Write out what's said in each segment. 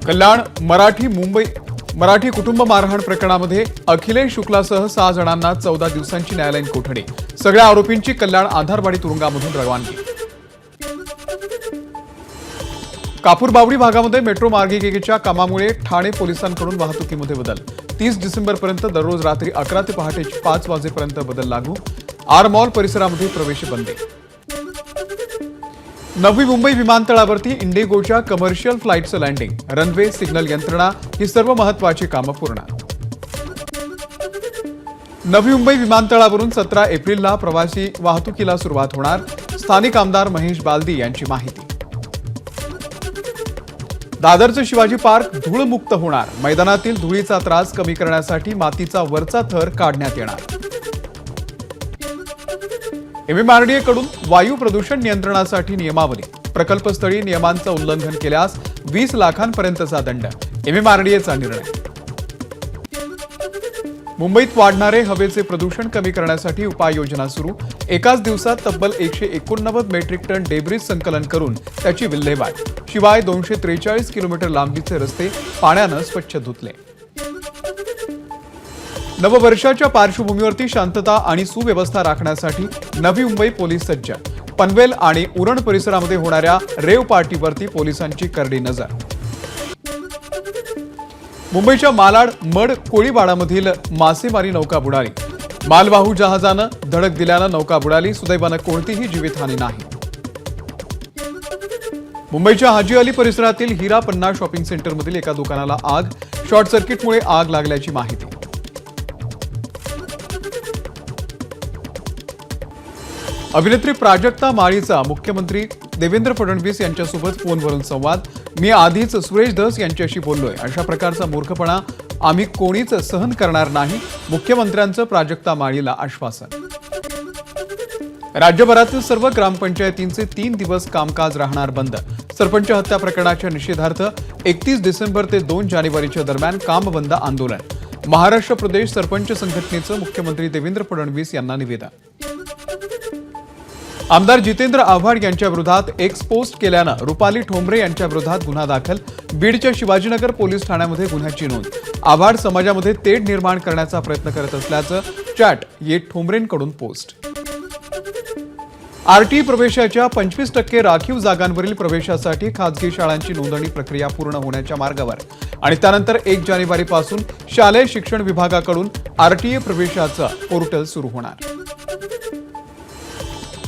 कल्याण मराठी कुटुंब मारहाण प्रकरणामध्ये अखिलेश शुक्लासह 6 जणांना 14 दिवसांची न्यायालयीन कोठडी। सगळ्या आरोपींची कल्याण आधारवाडी तुरुंगामधून रवानगी। कापूरबावडी भागामध्ये मेट्रो मार्गिकेच्या कामामुळे ठाणे पोलिसांकडून वाहतुकीमध्ये बदल। 30 डिसेंबरपर्यंत दररोज रात्री 11 ते पहाटे 5 वाजेपर्यंत बदल लागू। आर मॉल परिसरामध्ये प्रवेश बंदी। नवी मुंबई विमानतळावरती इंडिगोच्या कमर्शियल फ्लाईटचं लँडिंग। रनवे, सिग्नल यंत्रणा ही सर्व महत्त्वाची कामं पूर्ण। नवी मुंबई विमानतळावरून 17 एप्रिलला प्रवासी वाहतुकीला सुरुवात होणार। स्थानिक आमदार महेश बालदी यांची माहिती। दादरचं शिवाजी पार्क धूळमुक्त होणार। मैदानातील धुळीचा त्रास कमी करण्यासाठी मातीचा वरचा थर काढण्यात येणार। MMRDA कडून वायू प्रदूषण नियंत्रणासाठी नियमावली। प्रकल्पस्थळी नियमांचं उल्लंघन केल्यास 20 लाखांपर्यंतचा दंड। MMRDAचा निर्णय। मुंबईत वाढणारे हवेचे प्रदूषण कमी करण्यासाठी उपाययोजना सुरू। एकाच दिवसात तब्बल 189 मेट्रिक टन डेब्रिज संकलन करून त्याची विल्हेवाट। शिवाय 243 किलोमीटर लांबीचे रस्ते पाण्यानं स्वच्छ धुतले। नववर्षाच्या पार्श्वभूमीवरती शांतता आणि सुव्यवस्था राखण्यासाठी नवी मुंबई पोलीस सज्ज। पनवेल आणि उरण परिसरामध्ये होणाऱ्या रेव पार्टीवरती पोलिसांची करडी नजर। मुंबईच्या मालाड मड कोळीवाडामधील मासेमारी नौका बुडाली। मालवाहू जहाजानं धडक दिल्यानं नौका बुडाली। सुदैवानं कोणतीही जीवितहानी नाही। मुंबईच्या हाजी अली परिसरातील हिरा पन्ना शॉपिंग सेंटरमधील एका दुकानाला आग। शॉर्ट सर्किटमुळे आग लागल्याची माहिती। अभिनेत्री प्राजक्ता माळीचा मुख्यमंत्री देवेंद्र फडणवीस यांच्यासोबत फोनवरून संवाद। मी आधीच सुरेश धस यांच्याशी बोललोय। अशा प्रकारचा मूर्खपणा आम्ही कोणीच सहन करणार नाही। मुख्यमंत्र्यांचं प्राजक्ता माळीला आश्वासन। राज्यभरातील सर्व ग्रामपंचायतींचे 3 दिवस कामकाज राहणार बंद। सरपंच हत्या प्रकरणाच्या निषेधार्थ 31 डिसेंबर ते 2 जानेवारीच्या दरम्यान कामबंद आंदोलन। महाराष्ट्र प्रदेश सरपंच संघटनेचं मुख्यमंत्री देवेंद्र फडणवीस यांना निवेदन। आमदार जितेंद्र आव्हाड यांच्या विरोधात एक्स पोस्ट केल्यानं रुपाली ठोंबरे यांच्या विरोधात गुन्हा दाखल। बीडच्या शिवाजीनगर पोलीस ठाण्यामध्ये गुन्ह्याची नोंद। आव्हाड समाजामध्ये तेढ निर्माण करण्याचा प्रयत्न करत असल्याचं चॅट येत ठोंबरेंकडून पोस्ट। आरटी प्रवेशाच्या 25% राखीव जागांवरील प्रवेशासाठी खासगी शाळांची नोंदणी प्रक्रिया पूर्ण होण्याच्या मार्गावर आणि त्यानंतर 1 जानेवारीपासून शालेय शिक्षण विभागाकडून आरटीए प्रवेशाचं पोर्टल सुरू होणार।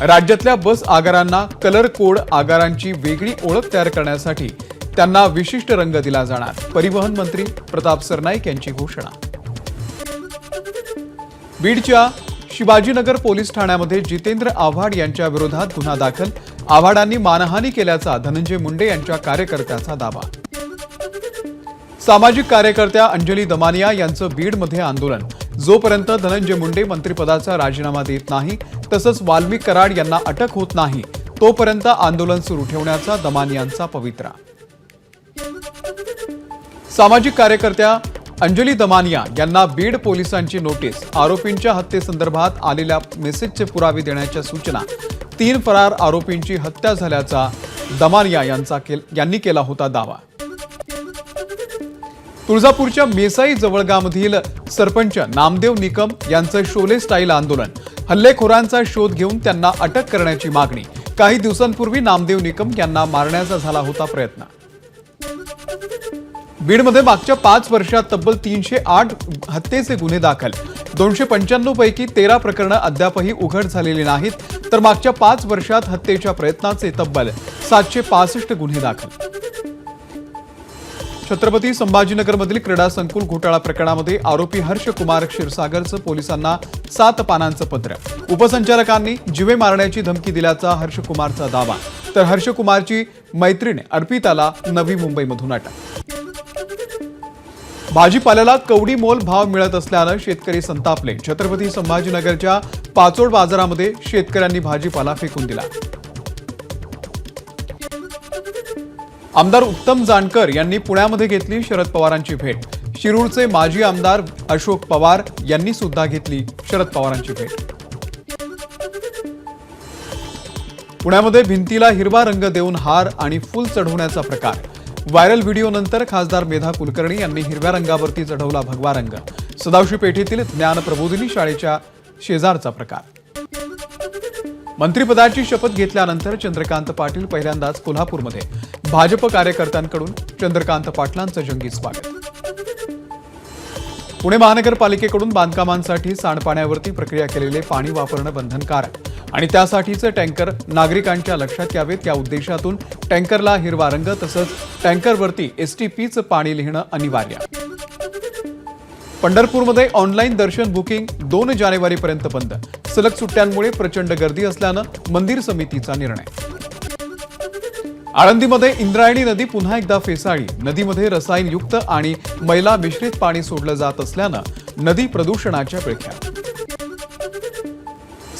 राज्यातल्या बस आगारांना कलर कोड आगारांची वेगळी ओळख तयार करण्यासाठी त्यांना विशिष्ट रंग दिला जाणार। परिवहन मंत्री प्रताप सरनाईक यांची घोषणा। बीडच्या शिवाजीनगर पोलीस ठाण्यामध्ये जितेंद्र आव्हाड यांच्या विरोधात गुन्हा दाखल। आव्हाडांनी मानहानी केल्याचा धनंजय मुंडे यांच्या कार्यकर्त्याचा दावा। सामाजिक कार्यकर्त्या अंजली दमानिया यांचं बीडमध्ये आंदोलन। जोपर्यंत धनंजय मुंडे मंत्रिपदाचा राजीनामा देत नाही तसंच वाल्मिक कराड यांना अटक होत नाही तोपर्यंत आंदोलन सुरू ठेवण्याचा दमानियांचा पवित्रा। सामाजिक कार्यकर्त्या अंजली दमानिया यांना बीड पोलिसांची नोटीस। आरोपींच्या हत्येसंदर्भात आलेल्या मेसेजचे पुरावे देण्याच्या सूचना। 3 फरार आरोपींची हत्या झाल्याचा दमानिया यांनी केला होता दावा। तुळजापूरच्या मेसाई जवळगावमधील सरपंच नामदेव निकम यांचं शोले स्टाईल आंदोलन। हल्लेखोरांचा शोध घेऊन त्यांना अटक करण्याची मागणी। काही दिवसांपूर्वी नामदेव निकम यांना मारण्याचा झाला होता प्रयत्न। बीडमध्ये मागच्या 5 वर्षात तब्बल 308 हत्येचे गुन्हे दाखल। 295 पैकी 13 प्रकरणं अद्यापही उघड झालेली नाहीत तर मागच्या 5 वर्षात हत्येच्या प्रयत्नाचे तब्बल 765 गुन्हे दाखल। छत्रपती संभाजीनगरमधील क्रीडा संकुल घोटाळा प्रकरणामध्ये आरोपी हर्षकुमार क्षीरसागरचं पोलिसांना 7 पानांचं पत्र। उपसंचालकांनी जीवे मारण्याची धमकी दिल्याचा हर्षकुमारचा दावा तर हर्षकुमारची मैत्रीण अर्पिताला नवी मुंबईमधून अटक। भाजीपाल्याला कवडी मोल भाव मिळत असल्यानं शेतकरी संतापले। छत्रपती संभाजीनगरच्या पाचोड बाजारामध्ये शेतकऱ्यांनी भाजीपाला फेकून दिला। आमदार उत्तम जानकर यांनी पुण्यामध्ये घेतली शरद पवारांची भेट। शिरूरचे माजी आमदार अशोक पवार यांनी सुद्धा घेतली शरद पवारांची भेट। पुण्यामध्ये भिंतीला हिरवा रंग देऊन हार आणि फूल चढवण्याचा प्रकार। व्हायरल व्हिडिओनंतर खासदार मेधा कुलकर्णी यांनी हिरव्या रंगावरती चढवला भगवा रंग. सदाशिव पेठेतील ज्ञान प्रबोधिनी शाळेच्या शेजारचा प्रकार. मंत्रिपदाची शपथ घेतल्यानंतर चंद्रकांत पाटील पहिल्यांदाच कोल्हापूरमध्ये भाजप कार्यकर्त्यांकडून चंद्रकांत पाटलांचं जंगी स्वागत. पुणे महानगरपालिकेकडून बांधकामांसाठी सांडपाण्यावरती प्रक्रिया केलेले पाणी वापरणं बंधनकारक आणि त्यासाठीचे टँकर नागरिकांच्या लक्षात यावेत या उद्देशातून टँकरला हिरवा रंग तसंच टँकरवरती एसटीपीचं पाणी लिहिणं अनिवार्य. पंढरपूरमध्ये ऑनलाईन दर्शन बुकिंग 2 जानेवारीपर्यंत बंद. सलग सुट्ट्यांमुळे प्रचंड गर्दी असल्यानं मंदिर समितीचा निर्णय. आळंदीमध्ये इंद्रायणी नदी पुन्हा एकदा फेसाळली. नदीमध्ये रसायनयुक्त आणि मैला मिश्रित पाणी सोडलं जात असल्यानं नदी प्रदूषणाच्या विळख्यात.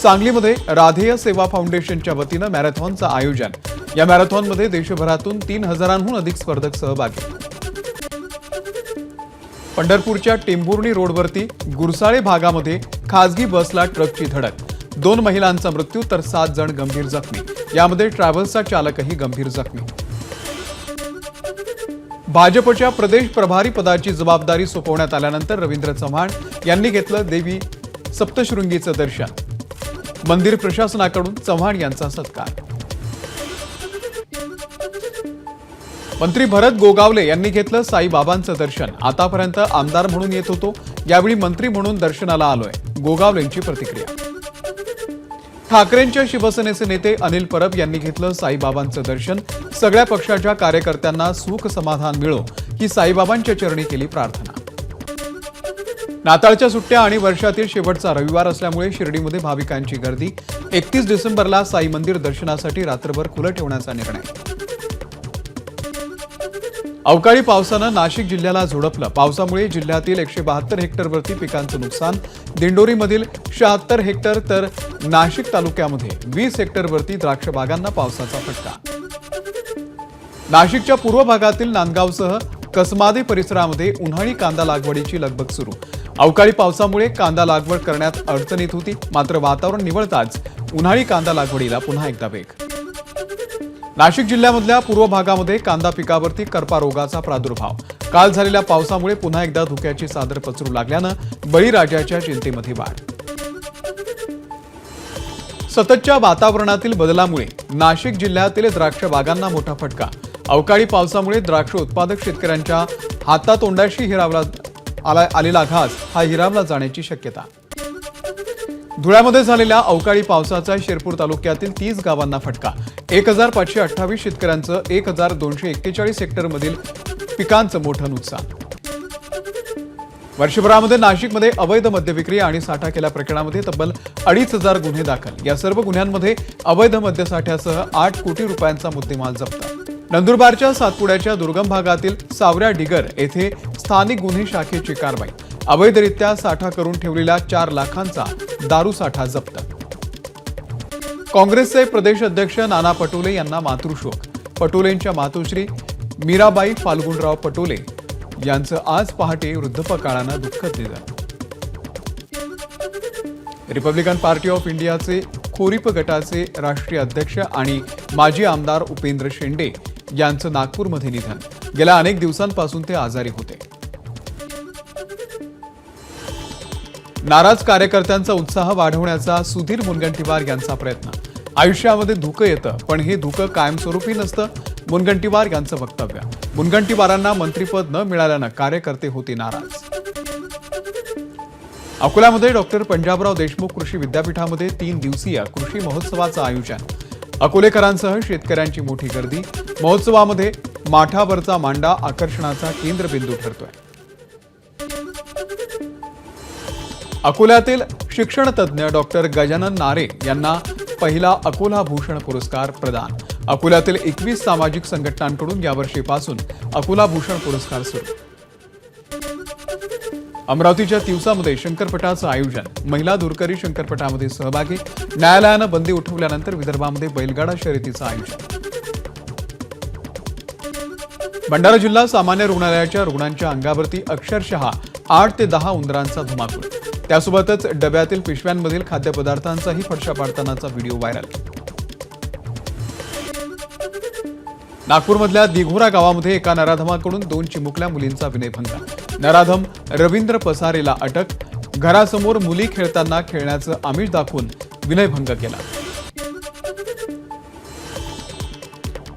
सांगलीमध्ये राधेय सेवा फाउंडेशनच्या वतीनं मॅरेथॉनचं आयोजन. या मॅरेथॉनमध्ये देशभरातून 3000हून अधिक स्पर्धक सहभागी. पंढरपूरच्या टेंभुर्णी रोडवरती गुरसाळे भागामध्ये खासगी बसला ट्रकची धडक. 2 महिलांचा मृत्यू तर 7 जण गंभीर जखमी. यामध्ये ट्रॅव्हल्सचा चालकही गंभीर जखमी. भाजपच्या प्रदेश प्रभारी पदाची जबाबदारी सोपवण्यात आल्यानंतर रवींद्र चव्हाण यांनी घेतलं देवी सप्तशृंगीचं दर्शन. मंदिर प्रशासनाकडून चव्हाण यांचा सत्कार. मंत्री भरत गोगावले यांनी घेतलं साईबाबांचं दर्शन. आतापर्यंत आमदार म्हणून येत होतो, यावेळी मंत्री म्हणून दर्शनाला आलोय. गोगावलेंची प्रतिक्रिया. ठाकरेंच्या शिवसेनेचे नेते अनिल परब यांनी घेतलं साईबाबांचं दर्शन. सगळ्या पक्षाच्या कार्यकर्त्यांना सुख समाधान मिळो ही साईबाबांच्या चरणी केली प्रार्थना. नाताळच्या सुट्ट्या आणि वर्षातील शेवटचा रविवार असल्यामुळे शिर्डीमध्ये भाविकांची गर्दी. 31 डिसेंबरला साई मंदिर दर्शनासाठी रात्रभर खुलं ठेवण्याचा निर्णय. अवकाळी पावसानं नाशिक जिल्ह्याला झोडपलं. पावसामुळे जिल्ह्यातील 172 हेक्टरवरती पिकांचं नुकसान. दिंडोरीमधील 76 हेक्टर तर नाशिक तालुक्यामध्ये 20 हेक्टरवरती द्राक्ष बागांना पावसाचा फटका. नाशिकच्या पूर्व भागातील नांदगावसह कसमादे परिसरामध्ये उन्हाळी कांदा लागवडीची लगबग सुरू. अवकाळी पावसामुळे कांदा लागवड करण्यात अडचण येत होती, मात्र वातावरण निवळताच उन्हाळी कांदा लागवडीला पुन्हा एकदा वेग. नाशिक जिल्ह्यामधल्या पूर्व भागामध्ये कांदा पिकावरती करपा रोगाचा प्रादुर्भाव. काल झालेल्या पावसामुळे पुन्हा एकदा धुक्याची चादर पसरू लागल्यानं बळीराजाच्या चिंतेमध्ये वाढ. सततच्या वातावरणातील बदलामुळे नाशिक जिल्ह्यातील द्राक्ष बागांना मोठा फटका. अवकाळी पावसामुळे द्राक्ष उत्पादक शेतकऱ्यांच्या हातातोंडाशी आलेला घास हा हिरावला जाण्याची शक्यता. धुळ्यामध्ये झालेल्या अवकाळी पावसाचा शिरपूर तालुक्यातील 30 गावांना फटका. 1528 शेतकऱ्यांचं 1241 हेक्टरमधील पिकांचं मोठं नुकसान. वर्षभरामध्ये नाशिकमध्ये अवैध मद्यविक्री आणि साठा केल्या प्रकरणामध्ये तब्बल 2500 गुन्हे दाखल. या सर्व गुन्ह्यांमध्ये अवैध मद्यसाठ्यासह 8 कोटी रुपयांचा मुद्देमाल जप्त. नंदुरबारच्या सातपुड्याच्या दुर्गम भागातील सावऱ्या डिगर येथे स्थानिक गुन्हे शाखेची कारवाई. अवैधरित्या साठा करून ठेवलेल्या 4 लाखांचा दारू साठा जप्त. काँग्रेसचे प्रदेश अध्यक्ष नाना पटोले यांना मातृशोक. पटोलेंच्या मातोश्री मीराबाई फाल्गुनराव पटोले यांचं आज पहाटे वृद्धपकाळानं दुःखद निधन. रिपब्लिकन पार्टी ऑफ इंडियाचे खोरीप गटाचे राष्ट्रीय अध्यक्ष आणि माजी आमदार उपेंद्र शेंडे यांचं नागपूरमध्ये निधन. गेल्या अनेक दिवसांपासून ते आजारी होते. नाराज कार्यकर्त्यांचा उत्साह वाढवण्याचा सुधीर मुनगंटीवार यांचा प्रयत्न. आयुष्यामध्ये धुकं येतं, पण हे धुकं कायमस्वरूपी नसतं, मुनगंटीवार यांचं वक्तव्य. मुनगंटीवारांना मंत्रिपद न मिळाल्यानं कार्यकर्ते होते नाराज. अकोल्यामध्ये डॉक्टर पंजाबराव देशमुख कृषी विद्यापीठामध्ये 3 दिवसीय कृषी महोत्सवाचं आयोजन. अकोलेकरांसह शेतकऱ्यांची मोठी गर्दी. महोत्सवामध्ये माठावरचा मांडा आकर्षणाचा केंद्रबिंदू ठरतोय. अकोल्यातील शिक्षण तज्ज्ञ डॉक्टर गजानन नारे यांना पहिला अकोला भूषण पुरस्कार प्रदान. अकोल्यातील 21 सामाजिक संघटनांकडून यावर्षीपासून अकोला भूषण पुरस्कार सुरू. अमरावतीच्या तिवसामध्ये शंकरपटाचं आयोजन. महिला दुरकरी शंकरपटामध्ये सहभागी. न्यायालयानं बंदी उठवल्यानंतर विदर्भामध्ये बैलगाडा शर्यतीचं आयोजन. भंडारा जिल्हा सामान्य रुग्णालयाच्या रुग्णांच्या अंगावरती अक्षरशः 8 ते 10 उंदरांचा धुमाकूळ. त्यासोबतच डब्यातील पिशव्यांमधील खाद्यपदार्थांचाही फडशा पाडतानाचा व्हिडिओ व्हायरल. नागपूरमधल्या दिघोरा गावामध्ये एका नराधमाकडून 2 चिमुकल्या मुलींचा विनयभंग. नराधम रवींद्र पसारेला अटक. घरासमोर मुली खेळताना खेळण्याचं आमिष दाखवून विनयभंग केला.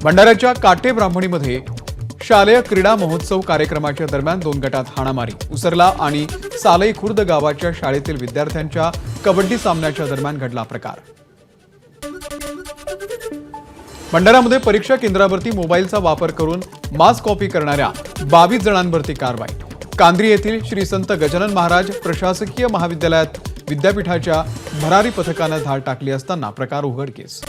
भंडाऱ्याच्या काटे ब्राह्मणीमध्ये शालेय क्रीडा महोत्सव कार्यक्रमाच्या दरम्यान 2 गटात हाणामारी. उसरला आणि सालई खुर्द गावाच्या शाळेतील विद्यार्थ्यांच्या कबड्डी सामन्याच्या दरम्यान घडला प्रकार. भंडाऱ्यामध्ये परीक्षा केंद्रावरती मोबाईलचा वापर करून मास कॉपी करणाऱ्या 22 जणांवरती कारवाई. कांद्री येथील श्री संत गजानन महाराज प्रशासकीय महाविद्यालयात विद्यापीठाच्या भरारी पथकानं धाड टाकली असताना प्रकार उघडकीस.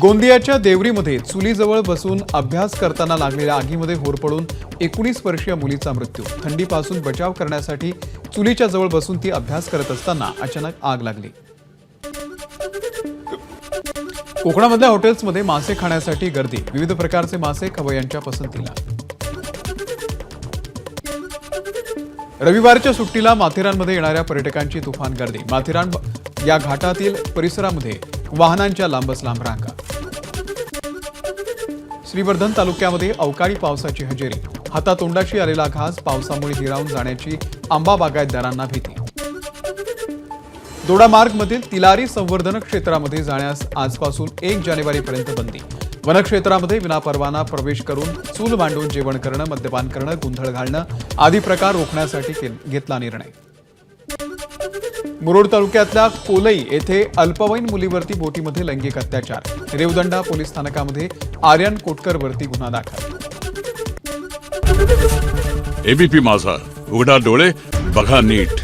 गोंदियाच्या देवरीमध्ये चुलीजवळ बसून अभ्यास करताना लागलेल्या आगीमध्ये होरपळून 19 वर्षीय मुलीचा मृत्यू. थंडीपासून बचाव करण्यासाठी चुलीच्या जवळ बसून ती अभ्यास करत असताना अचानक आग लागली. कोकणामधल्या हॉटेल्समध्ये मासे खाण्यासाठी गर्दी. विविध प्रकारचे मासे खवय्यांच्या पसंतीला. रविवारच्या सुट्टीला माथेरानमध्ये येणाऱ्या पर्यटकांची तुफान गर्दी. माथेरान या घाटातील परिसरामध्ये वाहनांच्या लांबच लांब रांगा. श्रीवर्धन तालुक्यामध्ये अवकाळी पावसाची हजेरी. हातातोंडाशी आलेला घास पावसामुळे हिरावून जाण्याची आंबा बागायतदारांना भीती. दोडामार्गमधील तिलारी संवर्धन क्षेत्रामध्ये जाण्यास आजपासून 1 जानेवारीपर्यंत बंदी. वनक्षेत्रामध्ये विनापरवाना प्रवेश करून चूल मांडून जेवण करणं, मद्यपान करणं, गोंधळ घालणं आदी प्रकार रोखण्यासाठी घेतला निर्णय. मुरुड तालुक्यातल्या कोलई येथे अल्पवयीन मुलीवरती बोटीमध्ये लैंगिक अत्याचार. रेवदंडा पोलीस स्थानकामध्ये आर्यन कोटकरवरती गुन्हा दाखल. एबीपी माझा, उघडा डोळे बघा नीट.